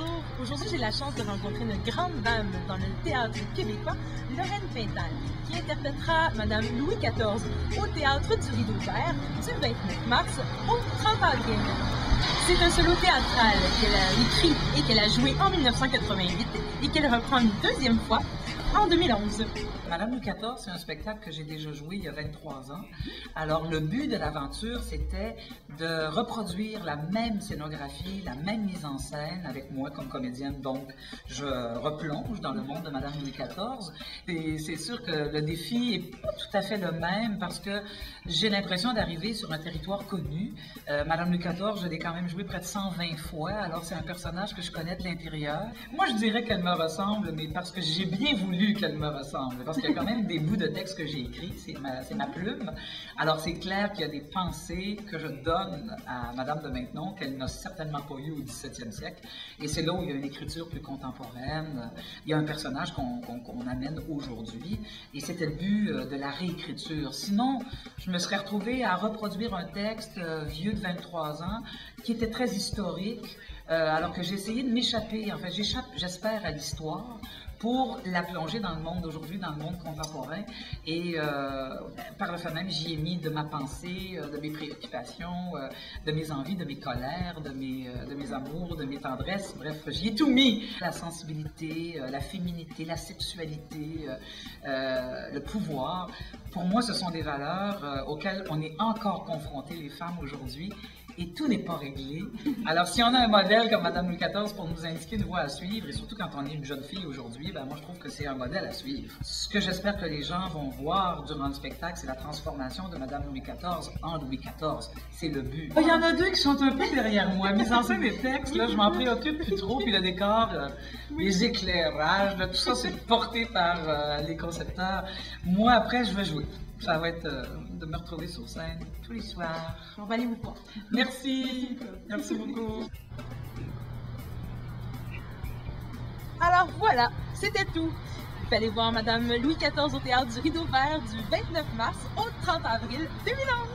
Bonjour, aujourd'hui j'ai la chance de rencontrer une grande dame dans le théâtre québécois, Lorraine Pintal, qui interprétera Madame Louis XIV au théâtre du Rideau Vert du 29 mars au 30 avril. C'est un solo théâtral qu'elle a écrit et qu'elle a joué en 1988 et qu'elle reprend une deuxième fois en 2011. Madame Louis XIV, c'est un spectacle que j'ai déjà joué il y a 23 ans. Alors, le but de l'aventure, c'était de reproduire la même scénographie, la même mise en scène avec moi comme comédienne. Donc, je replonge dans le monde de Madame Louis XIV. Et c'est sûr que le défi est pas tout à fait le même parce que j'ai l'impression d'arriver sur un territoire connu. Madame Louis XIV, je l'ai quand même joué près de 120 fois. Alors, c'est un personnage que je connais de l'intérieur. Moi, je dirais qu'elle me ressemble, mais parce que j'ai bien voulu qu'elle me ressemble. Parce qu'il y a quand même des bouts de texte que j'ai écrits, c'est ma plume. Alors, c'est clair qu'il y a des pensées que je donne à Madame de Maintenon qu'elle n'a certainement pas eues au 17e siècle. Et c'est là où il y a une écriture plus contemporaine. Il y a un personnage qu'on amène aujourd'hui. Et c'était le but de la réécriture. Sinon, je me serais retrouvée à reproduire un texte vieux de 23 ans qui était très historique, alors que j'ai essayé de m'échapper. En fait, j'espère, à l'histoire pour la plonger dans le monde d'aujourd'hui, dans le monde contemporain. Et par le fait même, j'y ai mis de ma pensée, de mes préoccupations, de mes envies, de mes colères, de mes amours, de mes tendresses. Bref, j'y ai tout mis. La sensibilité, la féminité, la sexualité, le pouvoir. Pour moi, ce sont des valeurs auxquelles on est encore confronté, les femmes, aujourd'hui. Et tout n'est pas réglé. Alors, si on a un modèle comme Madame Louis XIV pour nous indiquer une voie à suivre, et surtout quand on est une jeune fille aujourd'hui, ben moi, je trouve que c'est un modèle à suivre. Ce que j'espère que les gens vont voir durant le spectacle, c'est la transformation de Madame Louis XIV en Louis XIV. C'est le but. Il y en a deux qui sont un peu derrière moi. Mise en scène des textes, là, je m'en préoccupe plus trop. Puis le décor, les éclairages, là, tout ça, c'est porté par les concepteurs. Moi, après, je vais jouer. Ça va être de me retrouver sur scène tous les soirs. On va aller vous voir. Merci. Merci beaucoup. Alors voilà, c'était tout. Vous allez voir Madame Louis XIV au théâtre du Rideau Vert du 29 mars au 30 avril 2011.